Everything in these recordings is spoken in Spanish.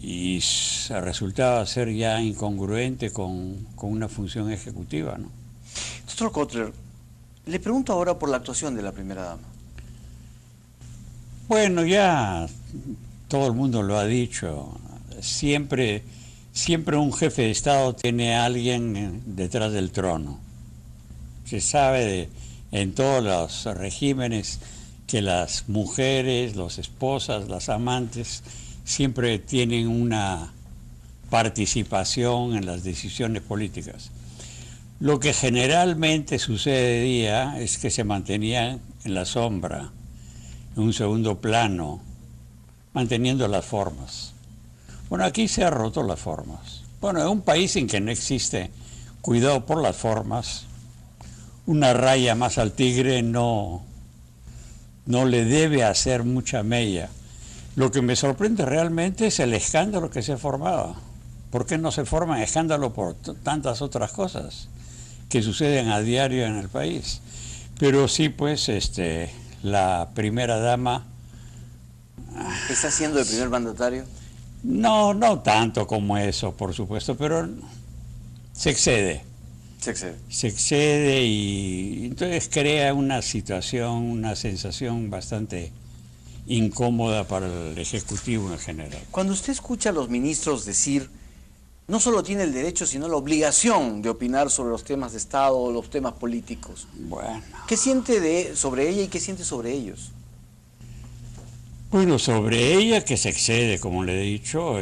y resultaba ser ya incongruente con una función ejecutiva, ¿no? Doctor Kotler, le pregunto ahora por la actuación de la primera dama. Bueno, ya todo el mundo lo ha dicho, siempre, siempre un jefe de Estado tiene a alguien detrás del trono. Se sabe en todos los regímenes que las mujeres, las esposas, las amantes, siempre tienen una participación en las decisiones políticas. Lo que generalmente sucedía es que se mantenían en la sombra, en un segundo plano, manteniendo las formas. Bueno, aquí se han roto las formas. Bueno, en un país en que no existe cuidado por las formas, una raya más al tigre no le debe hacer mucha mella. Lo que me sorprende realmente es el escándalo que se formaba. ¿Por qué no se forma escándalo por tantas otras cosas que suceden a diario en el país? Pero sí, pues, la primera dama... ¿Está siendo el primer mandatario? No tanto como eso, por supuesto, pero se excede. Se excede. Se excede y entonces crea una situación, una sensación bastante incómoda para el Ejecutivo en general. Cuando usted escucha a los ministros decir, no solo tiene el derecho, sino la obligación de opinar sobre los temas de Estado o los temas políticos, Bueno, ¿qué siente sobre ella y qué siente sobre ellos? bueno, sobre ella que se excede, como le he dicho,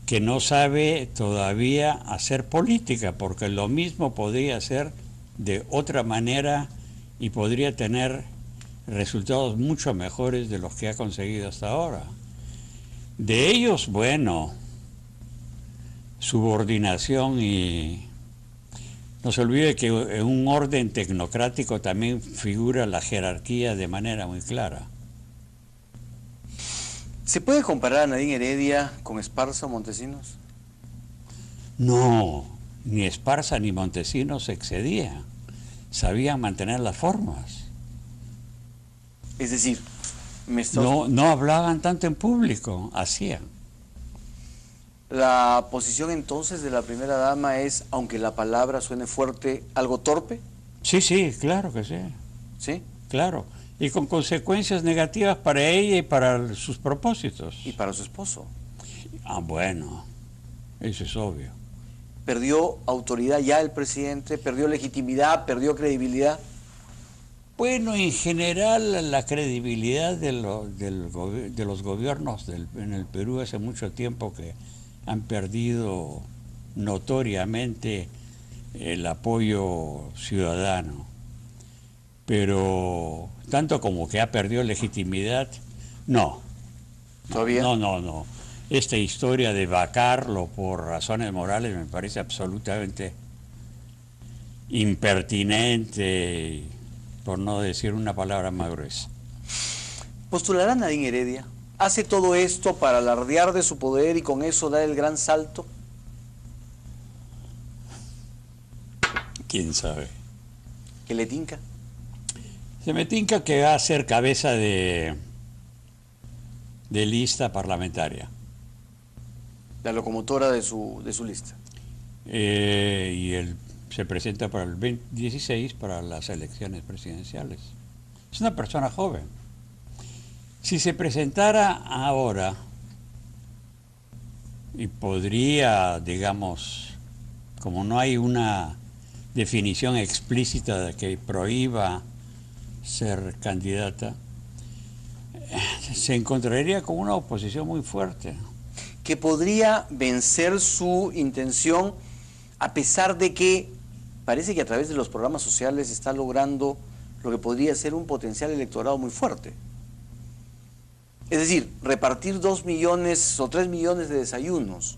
que no sabe todavía hacer política, porque lo mismo podría hacer de otra manera y podría tener resultados mucho mejores de los que ha conseguido hasta ahora. De ellos, bueno, subordinación y no se olvide que en un orden tecnocrático también figura la jerarquía de manera muy clara. ¿Se puede comparar a Nadine Heredia con Esparza o Montesinos? No, ni Esparza ni Montesinos se excedían, sabían mantener las formas. Es decir, No hablaban tanto en público, hacían. la posición entonces de la primera dama es, aunque la palabra suene fuerte, algo torpe, Sí, claro que sí, ¿sí? claro. Y con consecuencias negativas para ella y para sus propósitos. Y para su esposo. Ah, bueno, eso es obvio. ¿Perdió autoridad ya el presidente? ¿Perdió legitimidad? ¿Perdió credibilidad? Bueno, en general la credibilidad de los gobiernos en el Perú hace mucho tiempo que han perdido notoriamente el apoyo ciudadano, pero tanto como que ha perdido legitimidad, no, ¿Todavía? no. Esta historia de vacarlo por razones morales me parece absolutamente impertinente, por no decir una palabra más gruesa. ¿Postulará a Nadine Heredia? ¿Hace todo esto para alardear de su poder y con eso dar el gran salto? ¿Quién sabe? ¿Que le tinca? Se me tinca que va a ser cabeza de lista parlamentaria. La locomotora de su lista. Y él se presenta para el 2016 para las elecciones presidenciales. Es una persona joven. Si se presentara ahora y podría, digamos, como no hay una definición explícita de que prohíba ser candidata, se encontraría con una oposición muy fuerte. Que podría vencer su intención a pesar de que parece que a través de los programas sociales está logrando lo que podría ser un potencial electorado muy fuerte. Es decir, repartir 2 millones o 3 millones de desayunos,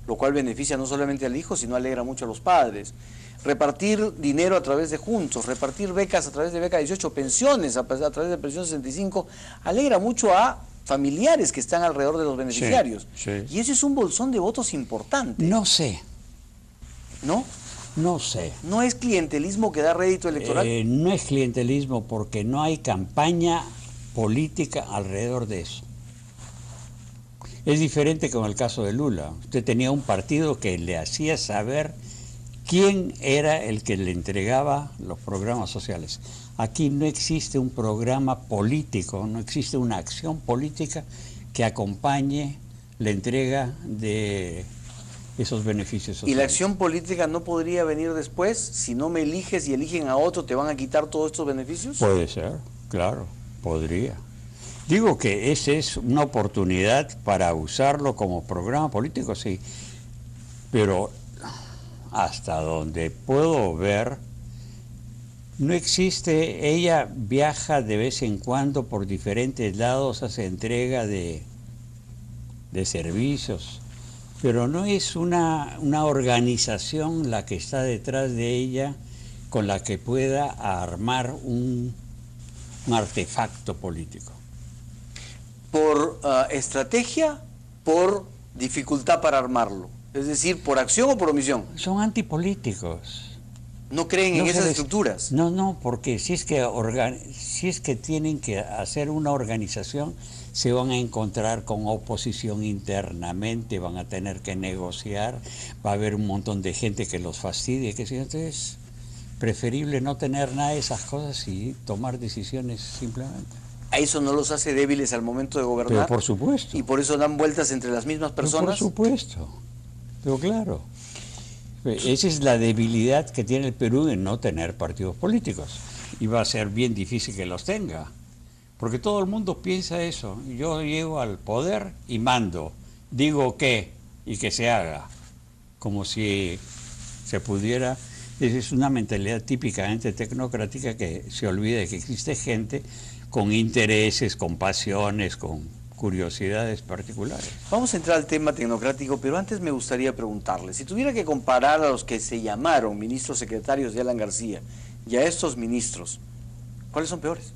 lo cual beneficia no solamente al hijo, sino alegra mucho a los padres. Repartir dinero a través de juntos, repartir becas a través de beca 18, pensiones a través de pensión 65, alegra mucho a familiares que están alrededor de los beneficiarios. Sí. Y ese es un bolsón de votos importante. No sé. ¿No? No sé. ¿No es clientelismo que da rédito electoral? No es clientelismo porque no hay campaña política alrededor de eso. Es diferente con el caso de Lula. Usted tenía un partido que le hacía saber quién era el que le entregaba los programas sociales. Aquí no existe un programa político, no existe una acción política que acompañe la entrega de esos beneficios sociales. ¿Y la acción política no podría venir después? Si no me eliges y eligen a otro, ¿te van a quitar todos estos beneficios? Puede ser, claro, podría. Digo que esa es una oportunidad para usarlo como programa político, sí, pero hasta donde puedo ver, no existe. Ella viaja de vez en cuando por diferentes lados, hace entrega de servicios, pero no es una organización la que está detrás de ella con la que pueda armar un artefacto político. ¿Por estrategia, por dificultad para armarlo? Es decir, ¿por acción o por omisión? Son antipolíticos. ¿No creen en esas estructuras? No, porque si es que tienen que hacer una organización, se van a encontrar con oposición internamente, van a tener que negociar, va a haber un montón de gente que los fastidie, que si entonces preferible no tener nada de esas cosas y tomar decisiones simplemente. ¿A eso no los hace débiles al momento de gobernar? Pero por supuesto. ¿Y por eso dan vueltas entre las mismas personas? Pero por supuesto, pero claro. Esa es la debilidad que tiene el Perú en no tener partidos políticos. Y va a ser bien difícil que los tenga. Porque todo el mundo piensa eso. Yo llego al poder y mando. Digo qué y que se haga. Como si se pudiera. Esa es una mentalidad típicamente tecnocrática que se olvida de que existe gente con intereses, con pasiones, con curiosidades particulares. Vamos a entrar al tema tecnocrático, pero antes me gustaría preguntarle, si tuviera que comparar a los que se llamaron ministros secretarios de Alan García y a estos ministros, ¿cuáles son peores?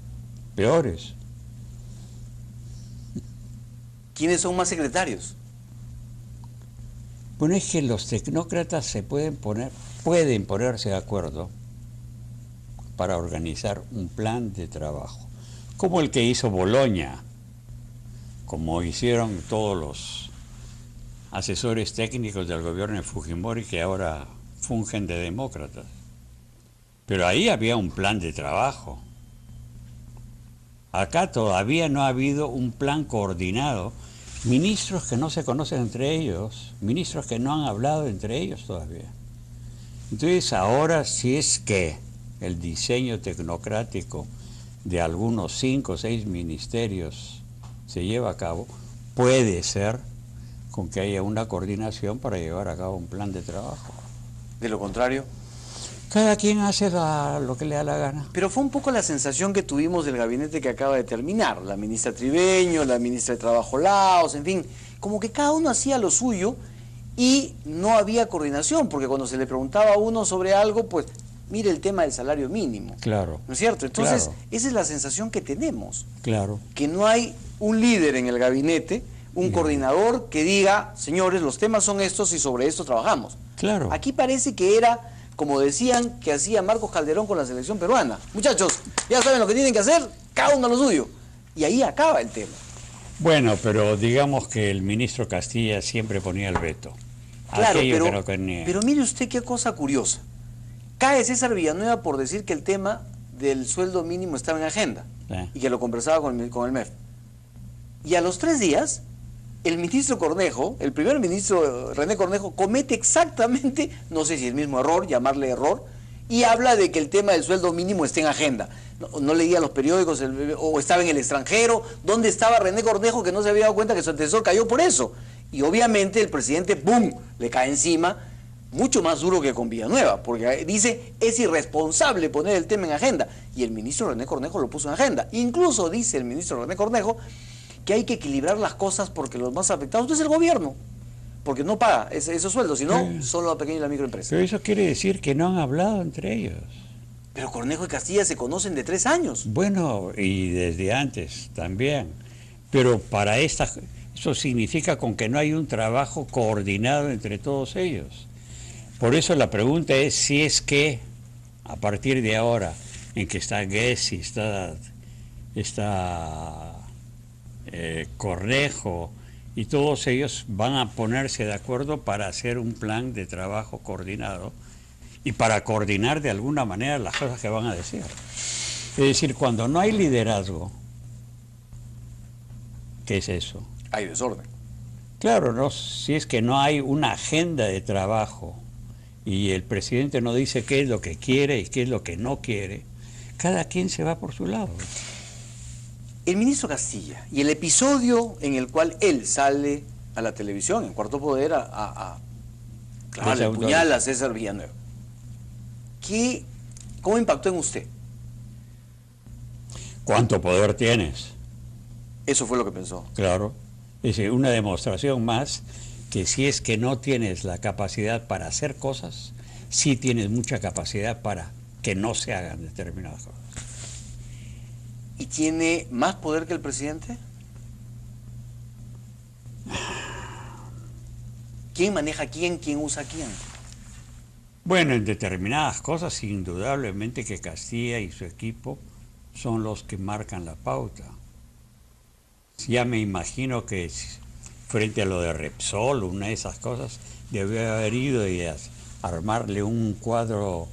Peores. ¿Quiénes son más secretarios? Bueno, es que los tecnócratas se pueden ponerse de acuerdo para organizar un plan de trabajo, como el que hizo Boloña, como hicieron todos los asesores técnicos del gobierno de Fujimori que ahora fungen de demócratas. Pero ahí había un plan de trabajo. Acá todavía no ha habido un plan coordinado. Ministros que no se conocen entre ellos, ministros que no han hablado entre ellos todavía. Entonces ahora, si es que el diseño tecnocrático de algunos 5 o 6 ministerios se lleva a cabo, puede ser con que haya una coordinación para llevar a cabo un plan de trabajo. De lo contrario, cada quien hace lo que le da la gana. pero fue un poco la sensación que tuvimos del gabinete que acaba de terminar, la ministra Tribeño, la ministra de Trabajo Laos, en fin, como que cada uno hacía lo suyo y no había coordinación, porque cuando se le preguntaba a uno sobre algo, pues mire el tema del salario mínimo. Claro. ¿No es cierto? Entonces, claro. Esa es la sensación que tenemos. Claro. Que no hay un líder en el gabinete, un coordinador que diga, señores, los temas son estos y sobre esto trabajamos. Claro. Aquí parece que era, como decían, que hacía Marcos Calderón con la selección peruana. Muchachos, ya saben lo que tienen que hacer, cada uno lo suyo. Y ahí acaba el tema. Bueno, pero digamos que el ministro Castilla siempre ponía el veto. Claro, pero mire usted qué cosa curiosa. Cae César Villanueva por decir que el tema del sueldo mínimo estaba en agenda y que lo conversaba con el MEF. Y a los 3 días, el ministro Cornejo, el primer ministro René Cornejo, comete exactamente, no sé si el mismo error, llamarle error, y habla de que el tema del sueldo mínimo está en agenda. No leía los periódicos o estaba en el extranjero. ¿Dónde estaba René Cornejo que no se había dado cuenta que su antecesor cayó por eso? Y obviamente el presidente, ¡pum!, le cae encima, mucho más duro que con Villanueva, porque dice, es irresponsable poner el tema en agenda. Y el ministro René Cornejo lo puso en agenda. Incluso dice el ministro René Cornejo que hay que equilibrar las cosas porque los más afectados no es el gobierno, porque no paga esos sueldos, sino solo la pequeña y la microempresa. Pero eso quiere decir que no han hablado entre ellos. Pero Cornejo y Castilla se conocen de 3 años. Bueno, y desde antes también. Pero para eso significa con que no hay un trabajo coordinado entre todos ellos. Por eso la pregunta es si es que a partir de ahora, en que está Gessi, está Cornejo y todos ellos van a ponerse de acuerdo para hacer un plan de trabajo coordinado y para coordinar de alguna manera las cosas que van a decir. Es decir, cuando no hay liderazgo, ¿qué es eso? Hay desorden. Claro, no, si es que no hay una agenda de trabajo y el presidente no dice qué es lo que quiere y qué es lo que no quiere, cada quien se va por su lado. El ministro Castilla y el episodio en el cual él sale a la televisión, en Cuarto Poder, a clavarle el puñal a César Villanueva. ¿Cómo impactó en usted? ¿Cuánto poder tienes? Eso fue lo que pensó. Claro, es decir, una demostración más que si es que no tienes la capacidad para hacer cosas, sí tienes mucha capacidad para que no se hagan determinadas cosas. ¿Y tiene más poder que el presidente? ¿Quién maneja a quién? ¿Quién usa a quién? Bueno, en determinadas cosas, indudablemente que Castilla y su equipo son los que marcan la pauta. Ya me imagino que frente a lo de Repsol, una de esas cosas, debió haber ido y armarle un cuadro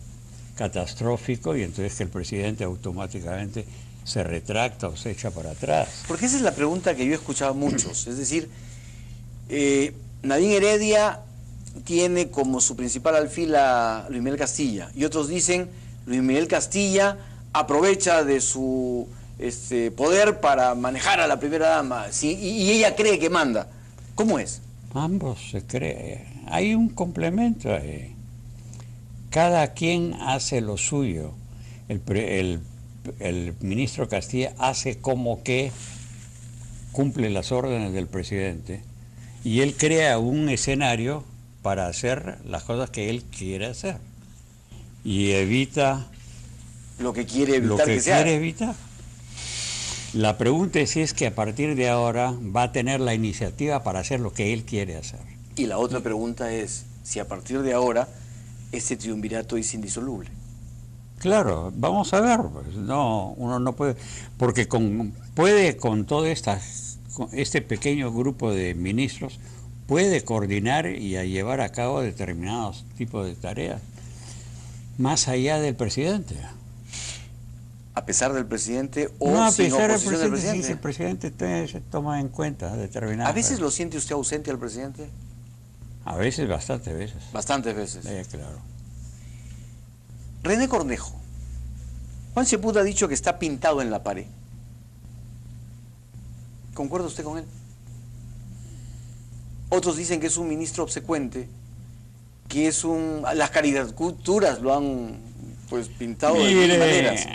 catastrófico y entonces que el presidente automáticamente se retracta o se echa para atrás. Porque esa es la pregunta que yo he escuchado a muchos. Es decir, Nadine Heredia tiene como su principal alfil a Luis Miguel Castilla. Y otros dicen, Luis Miguel Castilla aprovecha de su poder para manejar a la primera dama, ¿sí? y ella cree que manda. ¿Cómo es? Ambos se cree. Hay un complemento ahí. Cada quien hace lo suyo. El ministro Castilla hace como que cumple las órdenes del presidente y él crea un escenario para hacer las cosas que él quiere hacer y evita lo que quiere evitar lo que quiere evitar. La pregunta es si es que a partir de ahora va a tener la iniciativa para hacer lo que él quiere hacer. Y la otra pregunta es si a partir de ahora este triunvirato es indisoluble. Claro, vamos a ver, pues, no, uno no puede, porque puede con todo este pequeño grupo de ministros, puede coordinar y a llevar a cabo determinados tipos de tareas, más allá del presidente. ¿A pesar del presidente o no, a sin pesar oposición del presidente? Sí, el presidente se toma en cuenta determinadas. ¿A veces lo siente usted ausente al presidente? A veces, bastantes veces. Bastantes veces. Claro. René Cornejo. Juan Sepúlveda ha dicho que está pintado en la pared. ¿Concuerda usted con él? Otros dicen que es un ministro obsecuente, que es las candidaturas lo han pues pintado de mil maneras.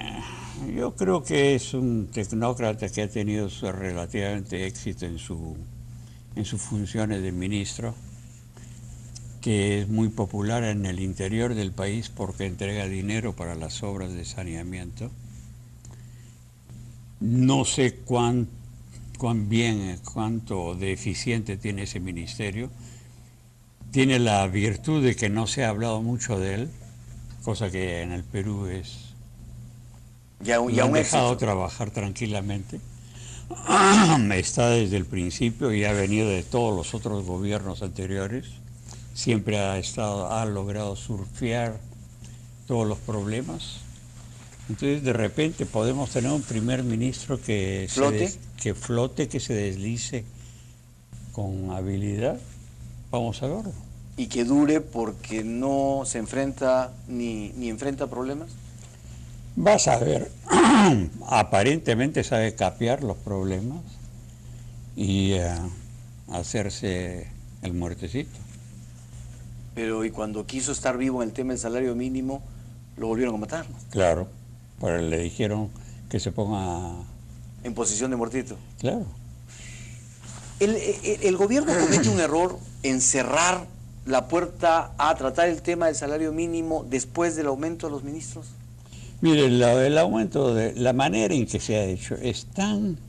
Yo creo que es un tecnócrata que ha tenido relativamente éxito en sus funciones de ministro, que es muy popular en el interior del país porque entrega dinero para las obras de saneamiento. No sé cuánto de eficiente tiene ese ministerio. Tiene la virtud de que no se ha hablado mucho de él, cosa que en el Perú es... Ya lo han dejado trabajar tranquilamente. Está desde el principio y ha venido de todos los otros gobiernos anteriores. Siempre ha logrado surfear todos los problemas. Entonces de repente podemos tener un primer ministro que flote, que se deslice con habilidad. Vamos a verlo. Y que dure porque no se enfrenta ni enfrenta problemas. Vas a ver, aparentemente sabe capear los problemas y hacerse el muertecito. Pero y cuando quiso estar vivo en el tema del salario mínimo, lo volvieron a matar. Claro, pero le dijeron que se ponga... en posición de muertito. Claro. El gobierno comete un error en cerrar la puerta a tratar el tema del salario mínimo después del aumento de los ministros. Mire, el aumento la manera en que se ha hecho es tan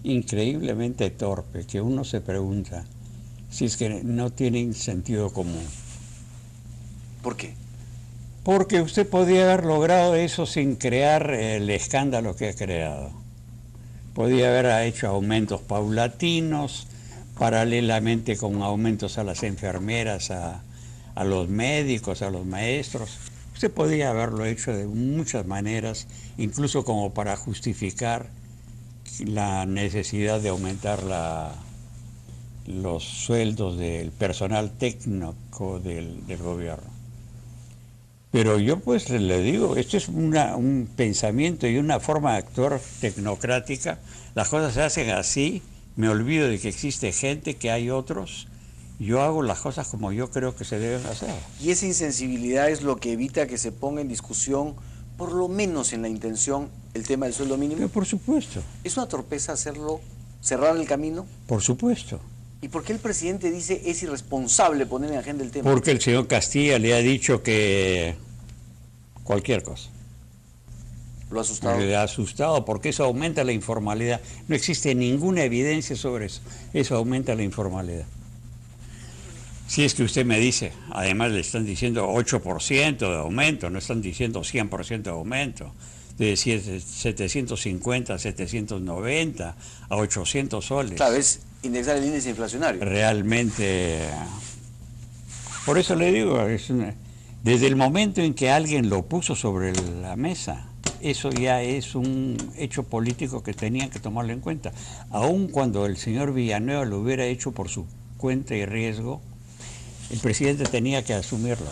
increíblemente torpe que uno se pregunta si es que no tienen sentido común. ¿Por qué? Porque usted podía haber logrado eso sin crear el escándalo que ha creado. Podía haber hecho aumentos paulatinos, paralelamente con aumentos a las enfermeras, a los médicos, a los maestros. Usted podía haberlo hecho de muchas maneras, incluso como para justificar la necesidad de aumentar los sueldos del personal técnico del gobierno. Pero yo pues le digo, esto es un pensamiento y una forma de actuar tecnocrática. Las cosas se hacen así, me olvido de que existe gente, que hay otros. Yo hago las cosas como yo creo que se deben hacer. Y esa insensibilidad es lo que evita que se ponga en discusión, por lo menos en la intención, el tema del sueldo mínimo. Pero por supuesto. ¿Es una torpeza hacerlo, cerrar el camino? Por supuesto. ¿Y por qué el presidente dice es irresponsable poner en agenda el tema? Porque el señor Castilla le ha dicho que cualquier cosa. ¿Lo ha asustado? Le ha asustado porque eso aumenta la informalidad. No existe ninguna evidencia sobre eso. Eso aumenta la informalidad. Si es que usted me dice, además le están diciendo 8% de aumento, no están diciendo 100% de aumento, de 750 a 790 a 800 soles. Claro, es indexar el índice inflacionario. Realmente, por eso le digo, desde el momento en que alguien lo puso sobre la mesa, eso ya es un hecho político que tenían que tomarlo en cuenta. Aun cuando el señor Villanueva lo hubiera hecho por su cuenta y riesgo, el presidente tenía que asumirlo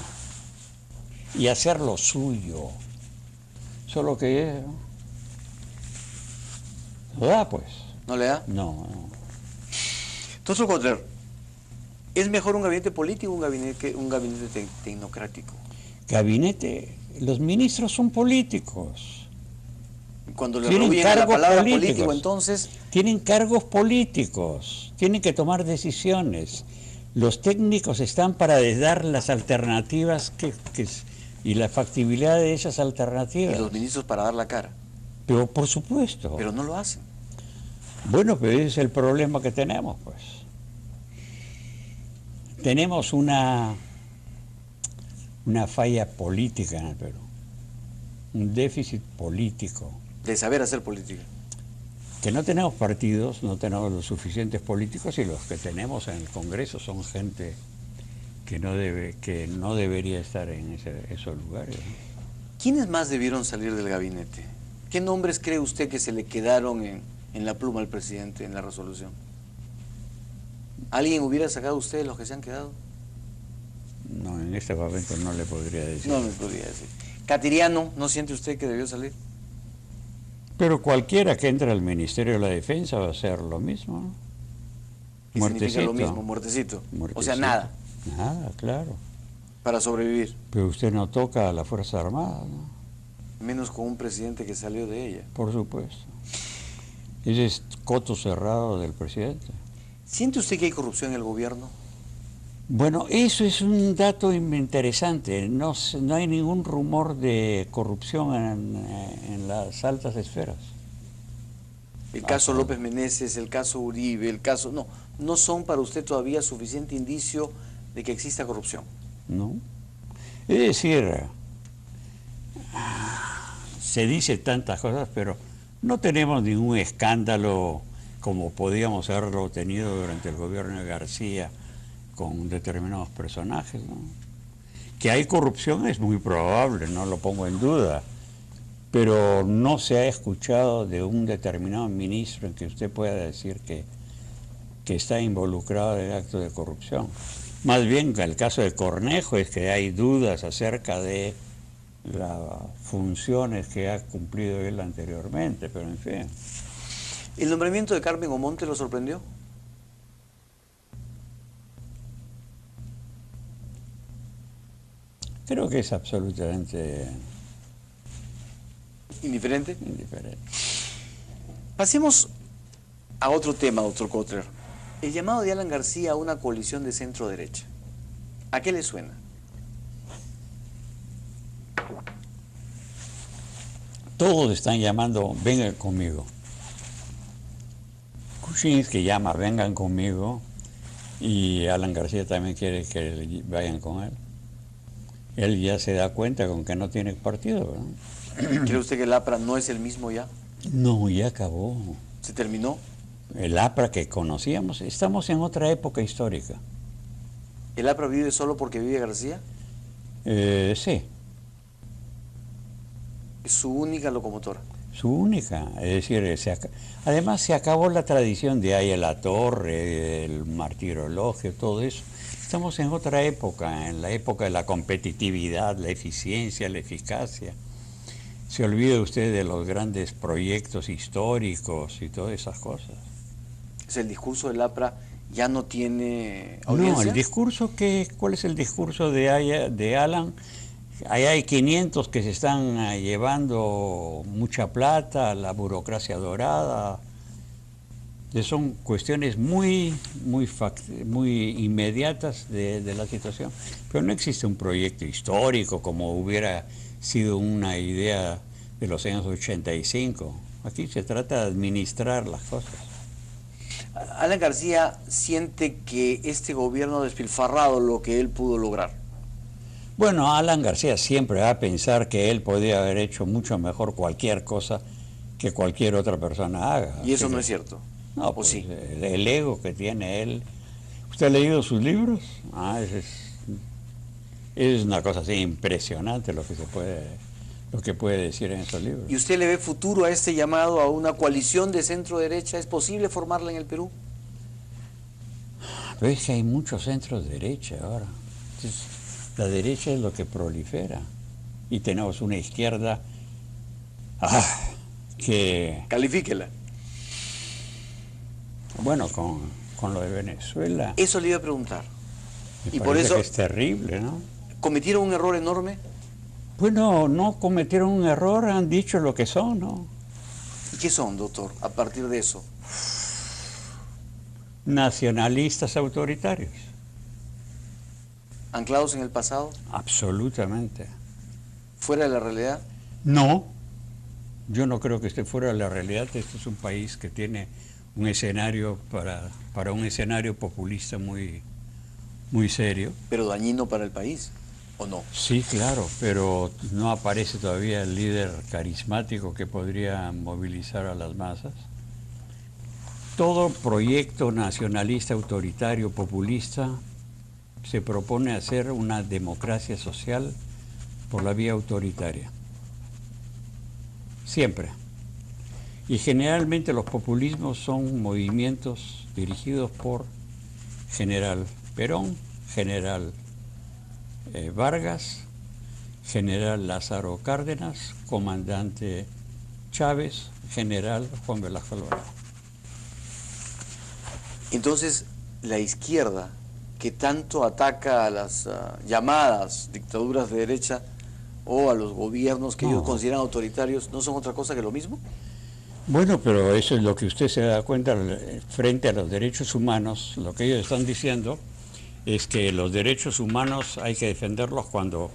y hacerlo suyo. Solo que ¿lo da, pues? ¿No le da? No. Entonces, Kotler, ¿es mejor un gabinete político o un gabinete tecnocrático? Gabinete, los ministros son políticos. Cuando le Tienen roben la cargos palabra políticos. político, entonces... Tienen cargos políticos, tienen que tomar decisiones. Los técnicos están para dar las alternativas y la factibilidad de esas alternativas. Y los ministros para dar la cara. Pero por supuesto. Pero no lo hacen. Bueno, pero ese es el problema que tenemos, pues. Tenemos una falla política en el Perú, un déficit político. De saber hacer política. Que no tenemos partidos, no tenemos los suficientes políticos y los que tenemos en el Congreso son gente que no debería estar en esos lugares, ¿no? ¿Quiénes más debieron salir del gabinete? ¿Qué nombres cree usted que se le quedaron en la pluma al presidente en la resolución? ¿Alguien hubiera sacado usted de los que se han quedado? No, en este momento no le podría decir. No me podría decir. ¿Catiriano, no siente usted que debió salir? Pero cualquiera que entre al Ministerio de la Defensa va a hacer lo mismo, ¿no? ¿Qué significa lo mismo? Muertecito. O sea, nada. Nada, claro. Para sobrevivir. Pero usted no toca a la Fuerza Armada, ¿no? Menos con un presidente que salió de ella. Por supuesto. Ese es coto cerrado del presidente. ¿Siente usted que hay corrupción en el gobierno? Bueno, eso es un dato interesante. No hay ningún rumor de corrupción en las altas esferas. El caso López Meneses, el caso Uribe, el caso... No son para usted todavía suficiente indicio de que exista corrupción. ¿No? Es decir, se dice tantas cosas, pero no tenemos ningún escándalo como podíamos haberlo tenido durante el gobierno de García con determinados personajes, ¿no? Que hay corrupción es muy probable, no lo pongo en duda, pero no se ha escuchado de un determinado ministro en que usted pueda decir que está involucrado en actos de corrupción. Más bien, el caso de Cornejo es que hay dudas acerca de las funciones que ha cumplido él anteriormente, pero en fin. ¿El nombramiento de Carmen Omonte lo sorprendió? Creo que es absolutamente ¿Indiferente? indiferente. Pasemos a otro tema, doctor Kotler. El llamado de Alan García a una coalición de centro-derecha. ¿A qué le suena? Todos están llamando, vengan conmigo. Kuczynski llama, vengan conmigo, y Alan García también quiere que vayan con él. Él ya se da cuenta con que no tiene partido, ¿verdad? ¿Cree usted que el APRA no es el mismo ya? No, ya acabó. ¿Se terminó? el APRA que conocíamos. Estamos en otra época histórica. ¿El APRA vive solo porque vive García? Sí, Es su única locomotora. su única. Es decir, además se acabó la tradición de Aya la Torre, el martirologio, todo eso. Estamos en otra época, en la época de la competitividad, la eficiencia, la eficacia. Se olvida usted de los grandes proyectos históricos y todas esas cosas. Es el discurso del APRA ya no tiene audiencia. No, el discurso ¿cuál es el discurso de Alan? Ahí hay 500 que se están llevando mucha plata, la burocracia dorada. Son cuestiones muy inmediatas de la situación. Pero no existe un proyecto histórico como hubiera sido una idea de los años 85. Aquí se trata de administrar las cosas. Alan García siente que este gobierno ha despilfarrado lo que él pudo lograr. Bueno, Alan García siempre va a pensar que él podría haber hecho mucho mejor cualquier cosa que cualquier otra persona haga. Y eso no es cierto. No, pues sí. el ego que tiene él. ¿Usted ha leído sus libros? Es una cosa así impresionante lo que puede decir en esos libros. ¿Y usted le ve futuro a este llamado a una coalición de centro-derecha? ¿Es posible formarla en el Perú? Pero es que hay muchos centros derecha ahora. Entonces, la derecha es lo que prolifera. Y tenemos una izquierda que... Califíquela. Bueno, con lo de Venezuela. Eso le iba a preguntar. Me y parece por eso que es terrible, ¿no? cometieron un error enorme. Bueno, no cometieron un error, han dicho lo que son, ¿no? ¿Y qué son, doctor, a partir de eso? Nacionalistas autoritarios. ¿Anclados en el pasado? Absolutamente. ¿Fuera de la realidad? No, yo no creo que esté fuera de la realidad. Este es un país que tiene un escenario para un escenario populista muy serio. Pero dañino para el país, ¿o no? Sí, claro, pero no aparece todavía el líder carismático que podría movilizar a las masas. Todo proyecto nacionalista, autoritario, populista, se propone hacer una democracia social por la vía autoritaria. Siempre. Y generalmente los populismos son movimientos dirigidos por General Perón, General Vargas, General Lázaro Cárdenas, Comandante Chávez, General Juan Velasco Alvarado. Entonces, la izquierda, que tanto ataca a las llamadas dictaduras de derecha o a los gobiernos que ellos consideran autoritarios, ¿no son otra cosa que lo mismo? Bueno, pero eso es lo que usted se da cuenta frente a los derechos humanos. Lo que ellos están diciendo es que los derechos humanos hay que defenderlos cuando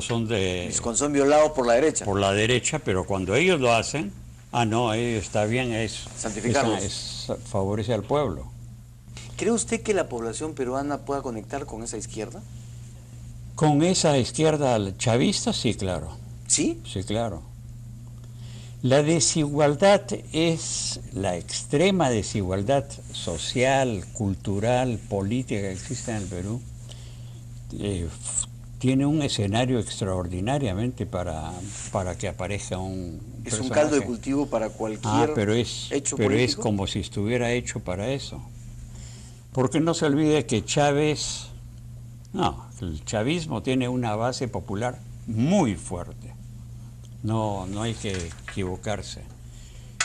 son cuando son violados por la derecha. Por la derecha, pero cuando ellos lo hacen, no, está bien, santificarlos. Favorece al pueblo. ¿Cree usted que la población peruana pueda conectar con esa izquierda? Con esa izquierda chavista, sí, claro. ¿Sí? Sí, claro. La desigualdad es la extrema desigualdad social, cultural, política que existe en el Perú. Tiene un escenario extraordinariamente para que aparezca un Es personaje. Un caldo de cultivo para cualquier hecho político. Es como si estuviera hecho para eso. Porque no se olvide que el chavismo tiene una base popular muy fuerte. No hay que equivocarse.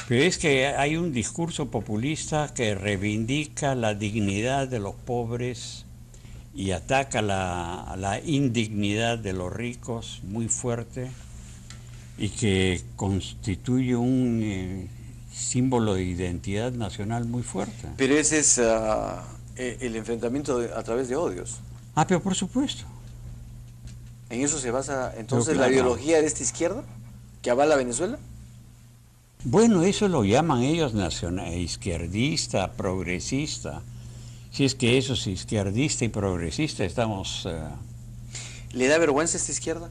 Pero es que hay un discurso populista que reivindica la dignidad de los pobres y ataca la indignidad de los ricos muy fuerte y que constituye un símbolo de identidad nacional muy fuerte. Pero ese es el enfrentamiento a través de odios. Pero por supuesto. ¿En eso se basa entonces la ideología de esta izquierda que avala a Venezuela? Bueno, eso lo llaman ellos izquierdista, progresista. Si es que eso es izquierdista y progresista, estamos... ¿Le da vergüenza esta izquierda?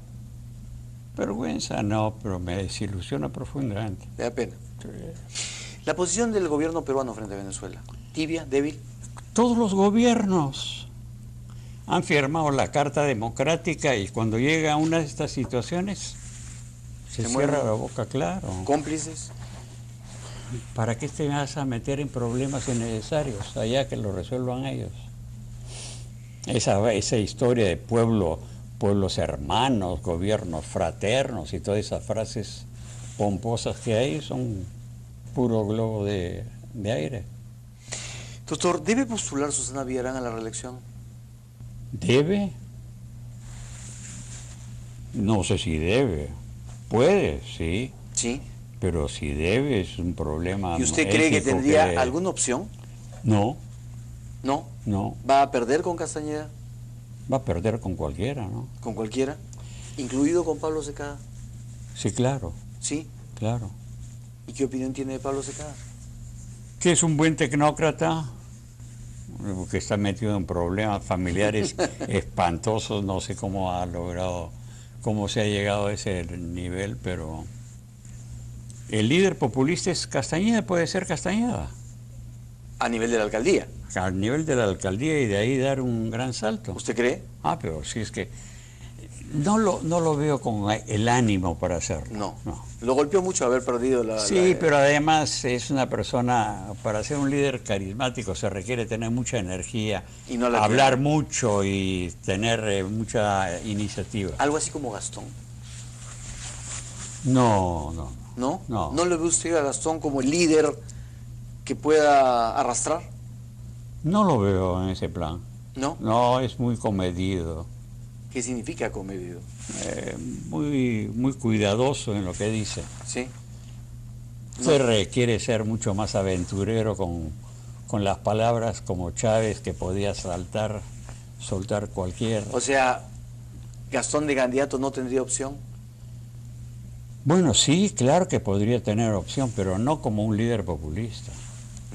Vergüenza no, pero me desilusiona profundamente. ¿Le da pena? Sí. La posición del gobierno peruano frente a Venezuela, tibia, débil. Todos los gobiernos han firmado la Carta Democrática y cuando llega a una de estas situaciones se cierra la boca, claro. Cómplices. ¿Para qué te vas a meter en problemas innecesarios? Allá que lo resuelvan ellos. Esa historia de pueblos hermanos, gobiernos fraternos y todas esas frases pomposas que hay son puro globo de aire. Doctor, ¿debe postular Susana Villarán a la reelección? ¿Debe? No sé si debe. Puede, sí. Sí. Pero si debe es un problema. ¿Y usted cree que tendría alguna opción? No. ¿No? No. ¿Va a perder con Castañeda? Va a perder con cualquiera, ¿no? ¿Con cualquiera? ¿Incluido con Pablo Secada? Sí, claro. ¿Sí? Claro. ¿Y qué opinión tiene de Pablo Secada? Que es un buen tecnócrata, que está metido en problemas familiares espantosos, no sé cómo ha logrado, cómo se ha llegado a ese nivel, pero el líder populista es Castañeda, puede ser Castañeda. A nivel de la alcaldía. Al nivel de la alcaldía y de ahí dar un gran salto. ¿Usted cree? Pero si es que no lo veo con el ánimo para hacerlo. No. Lo golpeó mucho haber perdido la... Sí, pero además es una persona, para ser un líder carismático se requiere tener mucha energía, y no la hablar tiene. mucho y tener mucha iniciativa. Algo así como Gastón. No. ¿No? ¿No le ve usted a Gastón como el líder que pueda arrastrar? No lo veo en ese plan. ¿No? No, es muy comedido. ¿Qué significa comedido? Muy cuidadoso en lo que dice. Sí. Se requiere ser mucho más aventurero con las palabras como Chávez, que podía soltar cualquier... O sea, ¿Gastón de candidato no tendría opción? Bueno, sí, claro que podría tener opción, pero no como un líder populista.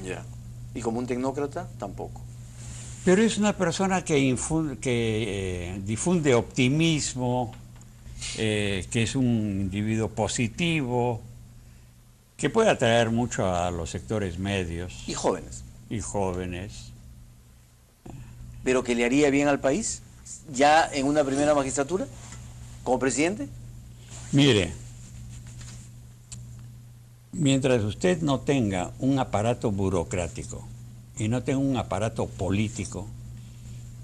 Ya. ¿Y como un tecnócrata? Tampoco. Pero es una persona que difunde optimismo, que es un individuo positivo, que puede atraer mucho a los sectores medios. Y jóvenes. Y jóvenes. ¿Pero que le haría bien al país? ¿Ya en una primera magistratura? ¿Como presidente? Mire, mientras usted no tenga un aparato burocrático y no tenga un aparato político,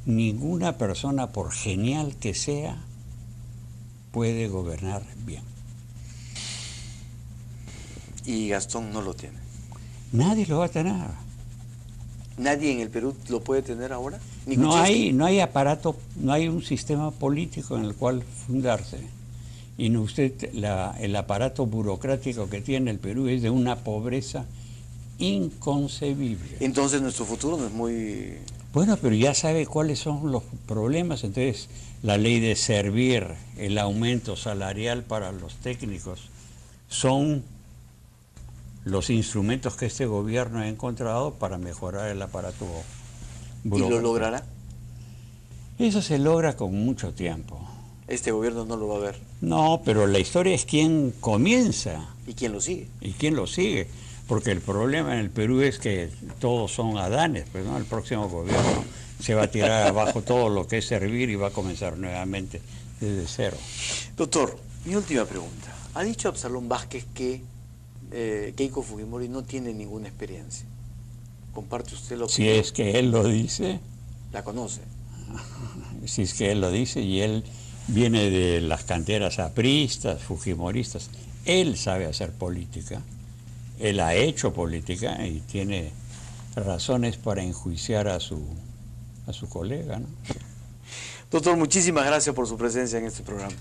ninguna persona, por genial que sea, puede gobernar bien. Y Gastón no lo tiene. Nadie lo va a tener. ¿Nadie en el Perú lo puede tener ahora? ¿Ni No Kuczynski? hay aparato, no hay un sistema político en el cual fundarse. Y no el aparato burocrático que tiene el Perú es de una pobreza inconcebible. Entonces nuestro futuro no es muy... Bueno, pero ya sabe cuáles son los problemas. Entonces, la ley de servir, el aumento salarial para los técnicos, son los instrumentos que este gobierno ha encontrado para mejorar el aparato burocrático. ¿Y lo logrará? Eso se logra con mucho tiempo. Este gobierno no lo va a ver. No, pero la historia es quién comienza. ¿Y quién lo sigue? ¿Y quién lo sigue? Porque el problema en el Perú es que todos son adanes, pues, ¿no? El próximo gobierno se va a tirar abajo todo lo que es servir y va a comenzar nuevamente desde cero. Doctor, mi última pregunta. Ha dicho Absalón Vázquez que Keiko Fujimori no tiene ninguna experiencia. ¿Comparte usted la Si opinión? es que él lo dice, ¿La conoce? si es que él lo dice y él viene de las canteras apristas, fujimoristas, él sabe hacer política, él ha hecho política y tiene razones para enjuiciar a su colega, ¿no? Doctor, muchísimas gracias por su presencia en este programa.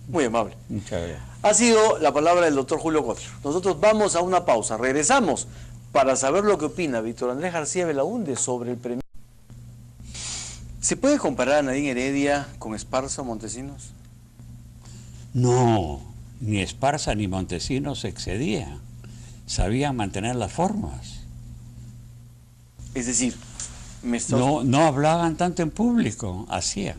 Muy amable. Muchas gracias. Ha sido la palabra del doctor Julio Kotler. Nosotros vamos a una pausa. Regresamos para saber lo que opina Víctor Andrés García Belaúnde sobre el premio. ¿Se puede comparar a Nadine Heredia con Esparza o Montesinos? No, ni Esparza ni Montesinos se excedían. Sabían mantener las formas. Es decir, No hablaban tanto en público, hacían.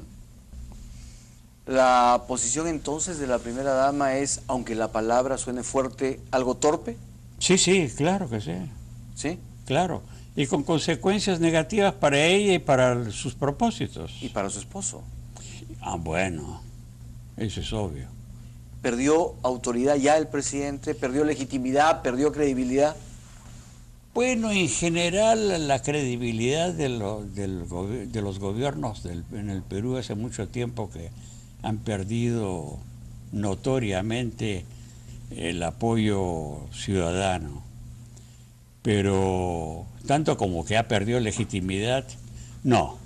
La posición entonces de la primera dama es, aunque la palabra suene fuerte, algo torpe. Sí, claro que sí. ¿Sí? claro, y con consecuencias negativas para ella y para sus propósitos. Y para su esposo. Ah, bueno, eso es obvio. ¿Perdió autoridad ya el presidente? ¿Perdió legitimidad? ¿Perdió credibilidad? Bueno, en general la credibilidad de los gobiernos en el Perú hace mucho tiempo que han perdido notoriamente el apoyo ciudadano, pero tanto como que ha perdido legitimidad, no.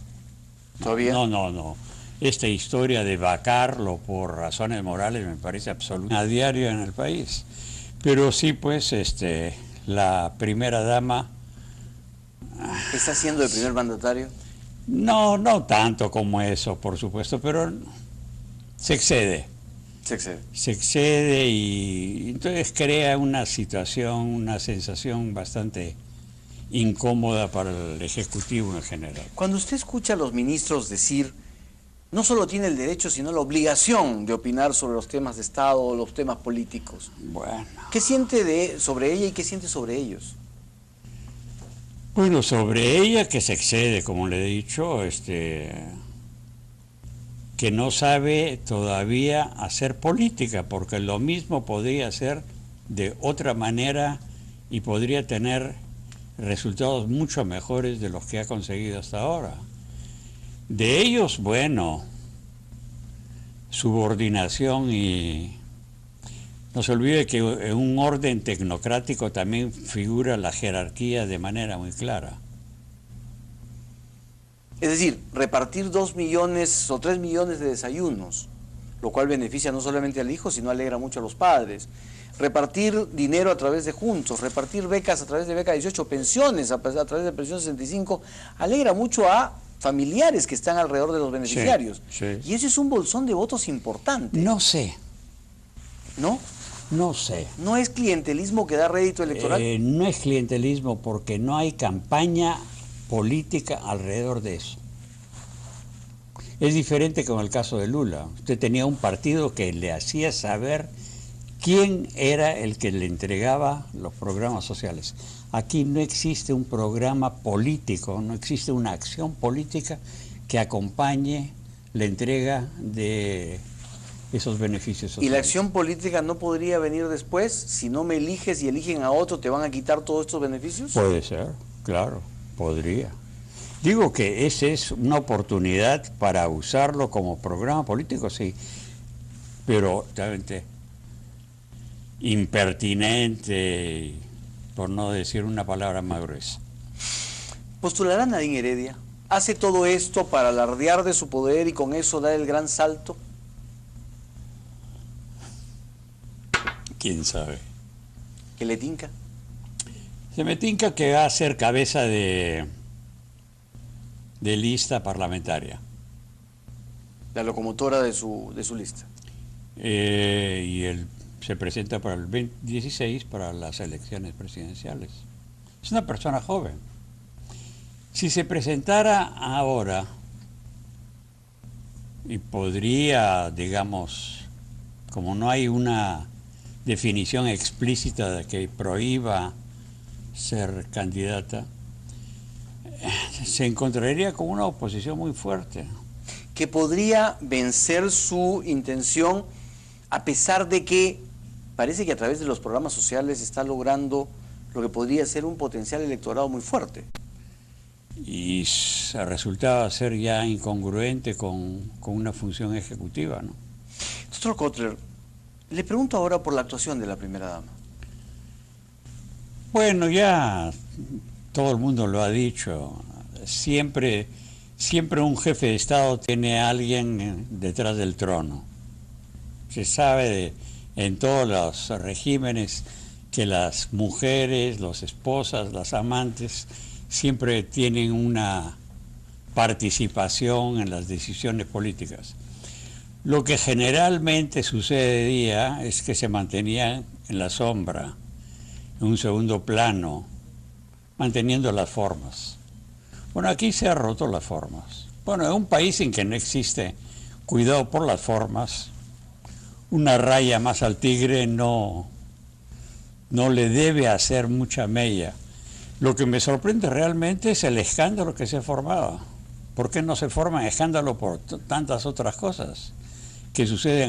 ¿Todavía? No. Esta historia de vacarlo por razones morales me parece absoluta a diario en el país. Pero sí, pues, la primera dama, ¿Está siendo el primer mandatario? no tanto como eso, por supuesto, pero se excede. Se excede. Se excede y entonces crea una situación, una sensación bastante incómoda para el Ejecutivo en general. Cuando usted escucha a los ministros decir, no solo tiene el derecho, sino la obligación de opinar sobre los temas de Estado o los temas políticos, Bueno. ¿qué siente sobre ella y qué siente sobre ellos? Bueno, sobre ella que se excede, como le he dicho, que no sabe todavía hacer política, porque lo mismo podría hacer de otra manera y podría tener resultados mucho mejores de los que ha conseguido hasta ahora. De ellos, bueno, subordinación y no se olvide que en un orden tecnocrático también figura la jerarquía de manera muy clara. Es decir, repartir 2 millones o 3 millones de desayunos, lo cual beneficia no solamente al hijo, sino alegra mucho a los padres. Repartir dinero a través de juntos, repartir becas a través de beca 18, pensiones a través de pensión 65, alegra mucho a familiares que están alrededor de los beneficiarios. Sí. Y ese es un bolsón de votos importante. No sé, ¿No? no sé. ¿No es clientelismo que da rédito electoral? No es clientelismo porque no hay campaña política alrededor de eso. Es diferente con el caso de Lula. Usted tenía un partido que le hacía saber quién era el que le entregaba los programas sociales. Aquí no existe un programa político, no existe una acción política que acompañe la entrega de esos beneficios sociales. ¿Y la acción política no podría venir después? Si no me eliges y eligen a otro, ¿te van a quitar todos estos beneficios? Puede ser, claro, podría. Digo que esa es una oportunidad para usarlo como programa político, sí, pero realmente impertinente, por no decir una palabra más gruesa. ¿Postulará a Nadine Heredia? ¿Hace todo esto para alardear de su poder y con eso dar el gran salto? ¿Quién sabe? ¿Que le tinca? Se me tinca que va a ser cabeza de lista parlamentaria. La locomotora de su lista. Y él se presenta para el 2016 para las elecciones presidenciales. Es una persona joven. Si se presentara ahora y podría, digamos, como no hay una definición explícita de que prohíba ser candidata, se encontraría con una oposición muy fuerte. Que podría vencer su intención a pesar de que parece que a través de los programas sociales está logrando lo que podría ser un potencial electorado muy fuerte. Y resultaba ser ya incongruente con una función ejecutiva, ¿no? Doctor Kotler, le pregunto ahora por la actuación de la primera dama. Bueno, ya todo el mundo lo ha dicho. Siempre un jefe de Estado tiene a alguien detrás del trono. Se sabe en todos los regímenes que las mujeres, las esposas, las amantes, siempre tienen una participación en las decisiones políticas. Lo que generalmente sucedía es que se mantenían en la sombra, en un segundo plano, manteniendo las formas. Bueno, aquí se han roto las formas. Bueno, en un país en que no existe cuidado por las formas, una raya más al tigre no le debe hacer mucha mella. Lo que me sorprende realmente es el escándalo que se ha formado. ¿Por qué no se forma escándalo por tantas otras cosas que suceden